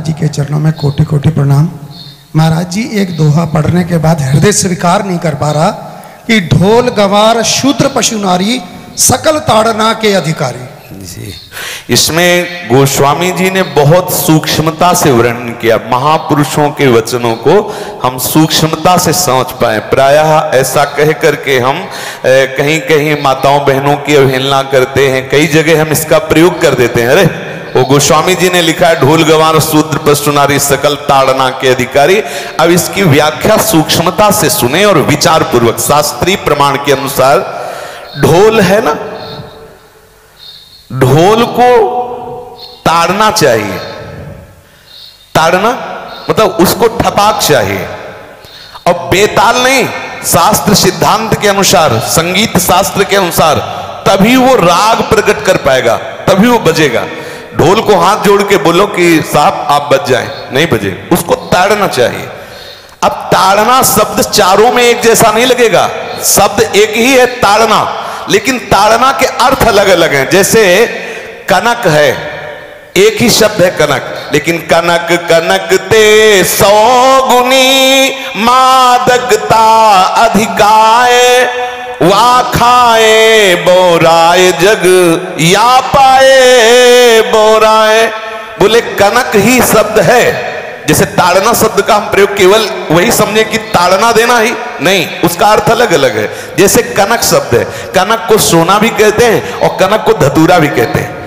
महाराज जी के चरणों में कोटि कोटि प्रणाम। महाराज जी एक दोहा पढ़ने के बाद हृदय स्वीकार नहीं कर पा रहा कि ढोल गवार शूद्र पशु नारी सकल ताड़ना के अधिकारी जी। इसमें गोस्वामी जी ने बहुत सूक्ष्मता से वर्णन किया। महापुरुषों के वचनों को हम सूक्ष्मता से समझ पाए। प्रायः ऐसा कह करके हम कहीं कहीं माताओं बहनों की अवहेलना करते हैं, कई जगह हम इसका प्रयोग कर देते हैं। अरे वो गोस्वामी जी ने लिखा है ढोल गवार शूद्र पशु नारी सकल ताड़ना के अधिकारी। अब इसकी व्याख्या सूक्ष्मता से सुने और विचार पूर्वक। शास्त्रीय प्रमाण के अनुसार ढोल है ना, ढोल को ताड़ना चाहिए। ताड़ना मतलब उसको ठपाक चाहिए और बेताल नहीं। शास्त्र सिद्धांत के अनुसार, संगीत शास्त्र के अनुसार तभी वो राग प्रकट कर पाएगा, तभी वो बजेगा। ढोल को हाथ जोड़ के बोलो कि साहब आप बज जाएं, नहीं बजे, उसको ताड़ना चाहिए। अब ताड़ना शब्द चारों में एक जैसा नहीं लगेगा। शब्द एक ही है ताड़ना, लेकिन ताड़ना के अर्थ अलग अलग हैं। जैसे कनक है, एक ही शब्द है कनक, लेकिन कनक कनक ते 100 गुनी मादकता अधिकाए, वा खाए बोराए जग या पाए बोराए। बोले कनक ही शब्द है। जैसे ताड़ना शब्द का हम प्रयोग केवल वही समझे कि ताड़ना देना ही नहीं, उसका अर्थ अलग अलग है। जैसे कनक शब्द है, कनक को सोना भी कहते हैं और कनक को धतूरा भी कहते हैं।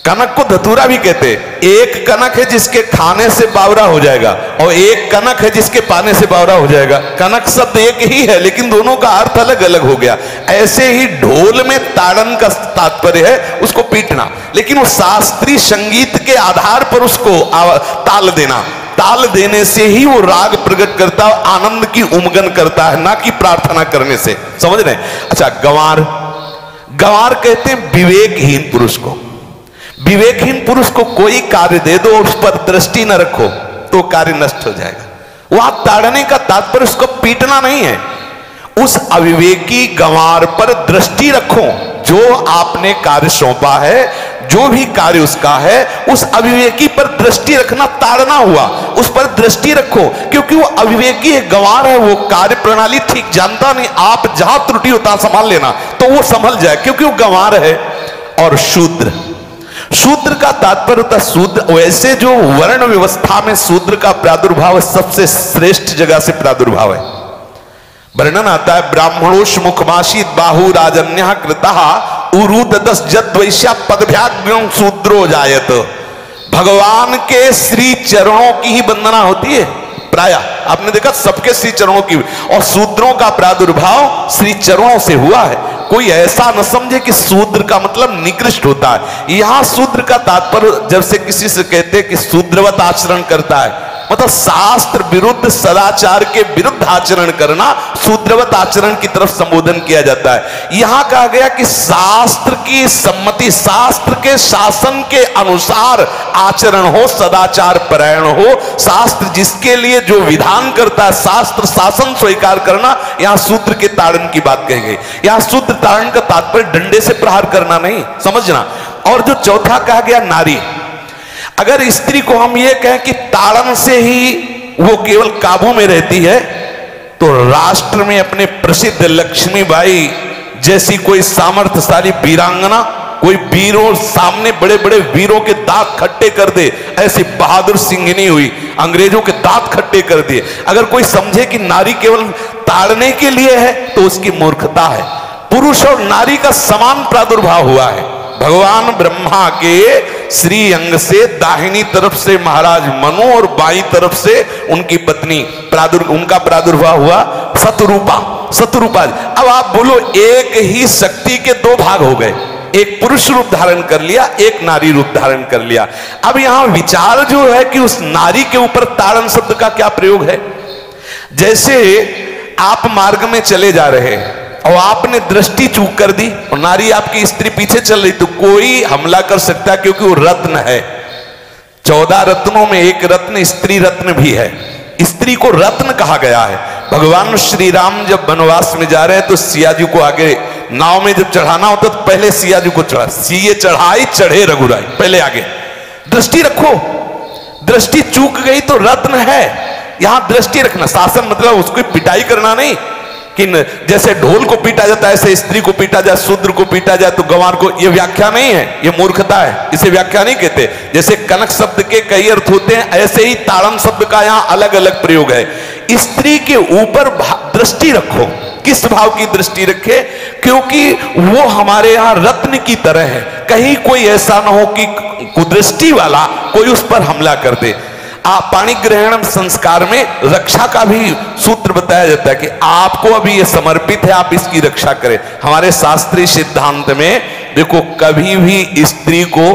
कनक को धतूरा भी कहते हैं। एक कनक है जिसके खाने से बावरा हो जाएगा और एक कनक है जिसके पाने से बावरा हो जाएगा। कनक शब्द एक ही है लेकिन दोनों का अर्थ अलग अलग हो गया। ऐसे ही ढोल में ताड़न का तात्पर्य है उसको पीटना, लेकिन वो शास्त्रीय संगीत के आधार पर उसको ताल देना। ताल देने से ही वो राग प्रकट करता है, आनंद की उमगन करता है, ना कि प्रार्थना करने से। समझ रहे हैं? अच्छा, गंवार, गंवार कहते हैं विवेकहीन पुरुष को। विवेकहीन पुरुष को कोई कार्य दे दो और उस पर दृष्टि न रखो तो कार्य नष्ट हो जाएगा। वहां ताड़ने का तात्पर्य उसको पीटना नहीं है। उस अविवेकी गंवार पर दृष्टि रखो। जो आपने कार्य सौंपा है, जो भी कार्य उसका है, उस अविवेकी पर दृष्टि रखना ताड़ना हुआ। उस पर दृष्टि रखो, क्योंकि वो अविवेकी है, गंवार है, वो कार्य प्रणाली ठीक जानता नहीं। आप जहां त्रुटि होता संभाल लेना तो वो संभल जाए, क्योंकि वो गंवार है। और शूद्र, शूद्र का तात्पर्य होता है शूद्र। वैसे जो वर्ण व्यवस्था में शूद्र का प्रादुर्भाव सबसे श्रेष्ठ जगह से प्रादुर्भाव है। वर्णन आता है ब्राह्मणोष मुखमाशीत बाहु राजन्य कृतः उरुददस जद्वैश्या पदभ्याग्रम शूद्रो जायत। भगवान के श्री चरणों की ही वंदना होती है। प्राय आपने देखा सबके श्री चरणों की, और शूद्रों का प्रादुर्भाव श्री चरणों से हुआ है। कोई ऐसा न समझे कि शूद्र का मतलब निकृष्ट होता है। यहां शूद्र का तात्पर्य जब से किसी से कहते हैं कि शूद्रवत आचरण करता है, मतलब शास्त्र विरुद्ध सदाचार के विरुद्ध आचरण करना शूद्रवत आचरण की तरफ संबोधन किया जाता है। यहां कहा गया कि शास्त्र की सम्मति, शास्त्र के शासन के अनुसार आचरण हो, सदाचार परायण हो। शास्त्र जिसके लिए जो विधान करता है, शास्त्र शासन स्वीकार करना, यहां शूद्र के ताड़न की बात कही गई। यहां शूद्र ताड़न का तात्पर्य डंडे से प्रहार करना नहीं, समझना। और जो चौथा कहा गया नारी, अगर स्त्री को हम ये कहें कि ताड़न से ही वो केवल काबू में रहती है, तो राष्ट्र में अपने प्रसिद्ध लक्ष्मीबाई जैसी कोई सामर्थ्यशाली वीरांगना, कोई वीरों सामने बड़े बड़े वीरों के दांत खट्टे कर दे, ऐसी बहादुर सिंघनी हुई, अंग्रेजों के दांत खट्टे कर दिए। अगर कोई समझे कि नारी केवल ताड़ने के लिए है तो उसकी मूर्खता है। पुरुष और नारी का समान प्रादुर्भाव हुआ है। भगवान ब्रह्मा के श्री अंग से दाहिनी तरफ से महाराज मनु और बाईं तरफ से उनकी पत्नी उनका प्रादुर्भाव हुआ शतरूपा। शतरूपा, अब आप बोलो एक ही शक्ति के दो भाग हो गए, एक पुरुष रूप धारण कर लिया, एक नारी रूप धारण कर लिया। अब यहां विचार जो है कि उस नारी के ऊपर ताड़न शब्द का क्या प्रयोग है। जैसे आप मार्ग में चले जा रहे हैं और आपने दृष्टि चूक कर दी और नारी आपकी स्त्री पीछे चल रही, तो कोई हमला कर सकता है, क्योंकि वो रत्न है। 14 रत्नों में एक रत्न स्त्री रत्न भी है। स्त्री को रत्न कहा गया है। भगवान श्री राम जब वनवास में जा रहे हैं तो सिया जी को आगे नाव में जब चढ़ाना होता तो पहले सिया जी को चढ़ा, सीए चढ़ाई चढ़े रघुराई, पहले आगे। दृष्टि रखो, दृष्टि चूक गई तो रत्न है। यहां दृष्टि रखना, शासन मतलब उसको पिटाई करना नहीं कि जैसे ढोल को पीटा जाता है ऐसे स्त्री को पीटा जाए, शूद्र को पीटा जाए तो गंवार को, ये व्याख्या नहीं है, ये मूर्खता है, इसे व्याख्या नहीं कहते। जैसे कनक शब्द के कई अर्थ होते हैं, ऐसे ही ताड़न शब्द का यहां अलग अलग प्रयोग है। स्त्री के ऊपर दृष्टि रखो, किस भाव की दृष्टि रखे? क्योंकि वो हमारे यहां रत्न की तरह है, कहीं कोई ऐसा ना हो कि कुदृष्टि वाला कोई उस पर हमला कर दे। पाणी ग्रहण संस्कार में रक्षा का भी सूत्र बताया जाता है कि आपको अभी ये समर्पित है, आप इसकी रक्षा करें। हमारे शास्त्रीय सिद्धांत में देखो, कभी भी स्त्री को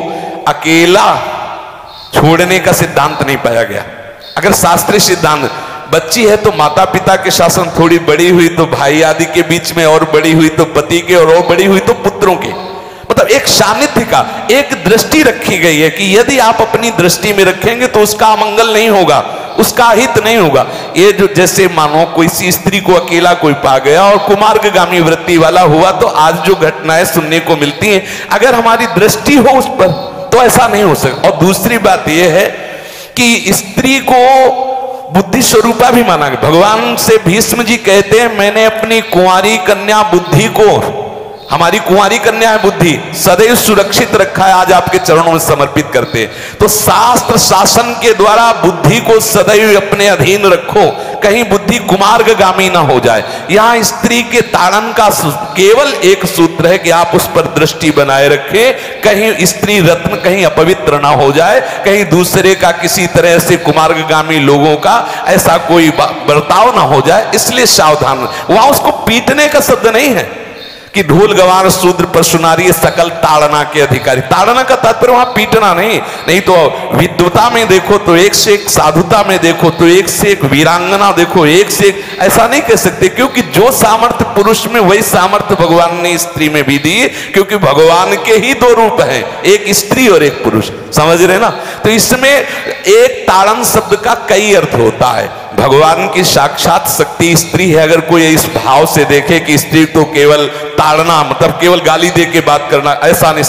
अकेला छोड़ने का सिद्धांत नहीं पाया गया। अगर शास्त्रीय सिद्धांत, बच्ची है तो माता पिता के शासन, थोड़ी बड़ी हुई तो भाई आदि के बीच में, और बड़ी हुई तो पति के, और बड़ी हुई तो पुत्रों के, मतलब एक सानिध्य का एक दृष्टि रखी गई है कि यदि आप अपनी दृष्टि में रखेंगे तो उसका अमंगल नहीं होगा, उसका हित नहीं होगा। ये जो जैसे मानो कोई सी स्त्री को अकेला कोई पा गया और कुमार्गगामी वृत्ति वाला हुआ, तो आज जो घटनाएं सुनने को मिलती हैं, अगर हमारी दृष्टि हो उस पर तो ऐसा नहीं हो सकता। और दूसरी बात यह है कि स्त्री को बुद्धि स्वरूपा भी माना गया। भगवान से भीष्म जी कहते हैं, मैंने अपनी कुंवारी कन्या बुद्धि को, हमारी कुंवारी कन्या है बुद्धि, सदैव सुरक्षित रखा है, आज आपके चरणों में समर्पित करते हैं। तो शास्त्र शासन के द्वारा बुद्धि को सदैव अपने अधीन रखो, कहीं बुद्धि कुमार्गगामी ना हो जाए। यहां स्त्री के ताड़न का केवल एक सूत्र है कि आप उस पर दृष्टि बनाए रखें, कहीं स्त्री रत्न कहीं अपवित्र ना हो जाए, कहीं दूसरे का किसी तरह से कुमार्गगामी लोगों का ऐसा कोई बर्ताव ना हो जाए, इसलिए सावधान। वहां उसको पीटने का शब्द नहीं है कि ढोल गवार शूद्र पशु नारी सकल ताड़ना के अधिकारी। ताड़ना का तात्पर्य वहां पीटना नहीं तो विद्वता में देखो तो एक से एक, साधुता में देखो तो एक से एक, वीरांगना देखो एक से एक, ऐसा नहीं कह सकते। क्योंकि जो सामर्थ्य पुरुष में वही सामर्थ्य भगवान ने स्त्री में भी दी, क्योंकि भगवान के ही दो रूप हैं, एक स्त्री और एक पुरुष, समझ रहे ना। तो इसमें एक ताड़न शब्द का कई अर्थ होता है। भगवान की साक्षात शक्ति स्त्री है। अगर कोई इस भाव से देखे कि स्त्री तो केवल ताड़ना मतलब केवल गाली दे के बात करना, ऐसा नहीं।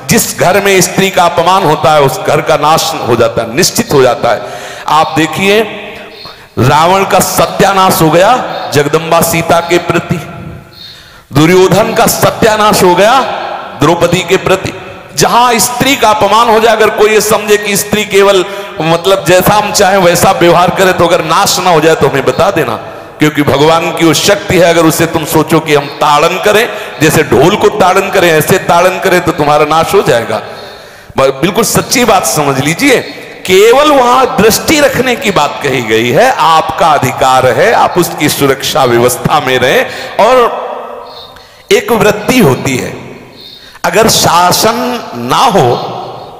जिस घर में स्त्री का अपमान होता है उस घर का नाश हो जाता है, निश्चित हो जाता है। आप देखिए, रावण का सत्यानाश हो गया जगदम्बा सीता के प्रति, दुर्योधन का सत्यानाश हो गया द्रौपदी के प्रति। जहां स्त्री का अपमान हो जाए, अगर कोई ये समझे कि स्त्री केवल मतलब जैसा हम चाहें वैसा व्यवहार करे, तो अगर नाश ना हो जाए तो हमें बता देना, क्योंकि भगवान की वो शक्ति है। अगर उसे तुम सोचो कि हम ताड़न करें, जैसे ढोल को ताड़न करें ऐसे ताड़न करें, तो तुम्हारा नाश हो जाएगा। बिल्कुल सच्ची बात समझ लीजिए। केवल वहां दृष्टि रखने की बात कही गई है, आपका अधिकार है, आप उसकी सुरक्षा व्यवस्था में रहें। और एक वृत्ति होती है, अगर शासन ना हो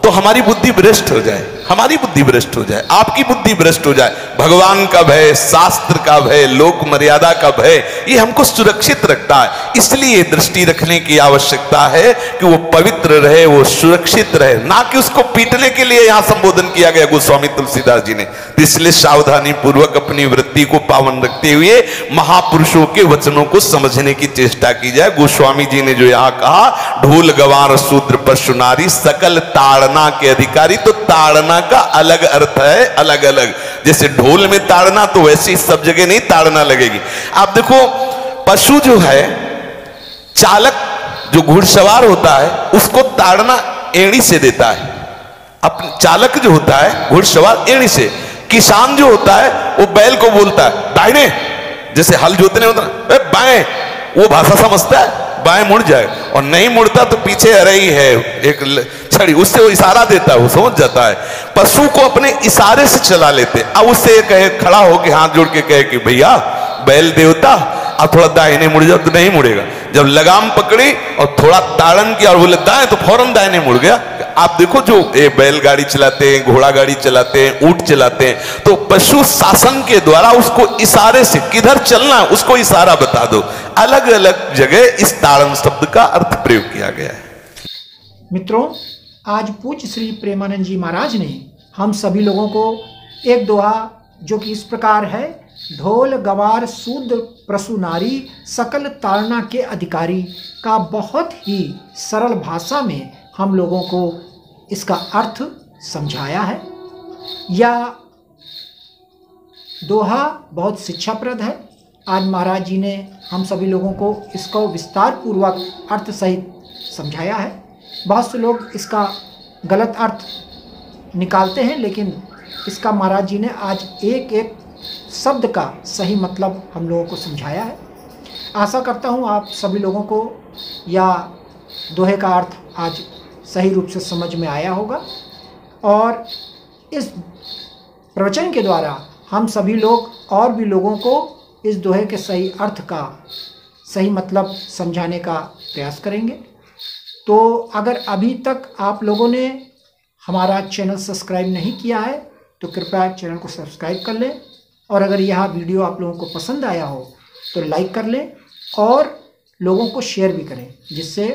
तो हमारी बुद्धि भ्रष्ट हो जाए, हमारी बुद्धि भ्रष्ट हो जाए, आपकी बुद्धि भ्रष्ट हो जाए। भगवान का भय, शास्त्र का भय, लोक मर्यादा का भय, ये हमको सुरक्षित रखता है। इसलिए दृष्टि रखने की आवश्यकता है कि वो पवित्र रहे, वो सुरक्षित रहे, ना कि उसको पीटने के लिए यहां संबोधन किया गया गोस्वामी तुलसीदास जी ने। इसलिए सावधानी पूर्वक अपनी वृत्ति को पावन रखते हुए महापुरुषों के वचनों को समझने की चेष्टा की जाए। गोस्वामी जी ने जो यहां कहा, ढोल गवार शूद्र पशु नारी सकल ताड़ना के अधिकारी, तो ताड़ना का अलग अर्थ है, अलग अलग। जैसे ढोल में ताड़ना, तो वैसे ही सब जगह नहीं ताड़ना लगेगी। आप देखो, पशु जो है, चालक जो घुड़सवार होता है उसको ताड़ना एड़ी से देता है। अपने चालक जो होता है घुड़सवार एड़ी से, किसान जो होता है वो बैल को बोलता है दाहिने, जैसे हल जोतने होता है बाएं, वो भाषा समझता है, बाएं मुड़ जाए, और नहीं मुड़ता तो पीछे अरई है एक छड़ी, उससे वो इशारा देता है, वो समझ जाता है। पशु को अपने इशारे से चला लेते। अब उससे कहे, खड़ा होकर हाथ जोड़ के कहे कि भैया बैल देवता आप थोड़ा दाहिने मुड़ जाओ, तो नहीं मुड़ेगा। जब लगाम पकड़ी और थोड़ा ताड़न किया और बोले दाएं, तो फौरन दाहिने मुड़ गया। आप देखो, जो बैलगाड़ी चलाते हैं, घोड़ा गाड़ी चलाते हैं, ऊंट चलाते हैं, तो पशु शासन के द्वारा उसको इशारे से किधर चलना है उसको इशारा बता दो। अलग अलग जगह इस ताड़न शब्द का अर्थ प्रयोग किया गया है। मित्रों, आज पूज्य श्री प्रेमानंद जी महाराज ने हम सभी लोगों को एक दोहा जो कि इस प्रकार है, ढोल गवार शूद्र पशु नारी सकल ताड़ना के अधिकारी, का बहुत ही सरल भाषा में हम लोगों को इसका अर्थ समझाया है। यह दोहा बहुत शिक्षाप्रद है। आज महाराज जी ने हम सभी लोगों को इसको विस्तार पूर्वक अर्थ सहित समझाया है। बहुत से लोग इसका गलत अर्थ निकालते हैं, लेकिन इसका महाराज जी ने आज एक एक शब्द का सही मतलब हम लोगों को समझाया है। आशा करता हूँ आप सभी लोगों को यह दोहे का अर्थ आज सही रूप से समझ में आया होगा, और इस प्रवचन के द्वारा हम सभी लोग और भी लोगों को इस दोहे के सही अर्थ का सही मतलब समझाने का प्रयास करेंगे। तो अगर अभी तक आप लोगों ने हमारा चैनल सब्सक्राइब नहीं किया है तो कृपया चैनल को सब्सक्राइब कर लें, और अगर यह वीडियो आप लोगों को पसंद आया हो तो लाइक कर लें और लोगों को शेयर भी करें, जिससे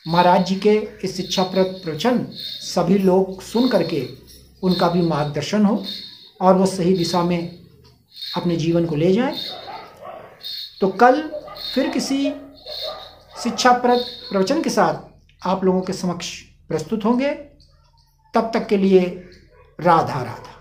महाराज जी के इस शिक्षाप्रद प्रवचन सभी लोग सुन करके उनका भी मार्गदर्शन हो और वो सही दिशा में अपने जीवन को ले जाएं। तो कल फिर किसी शिक्षाप्रद प्रवचन के साथ आप लोगों के समक्ष प्रस्तुत होंगे। तब तक के लिए राधा राधा।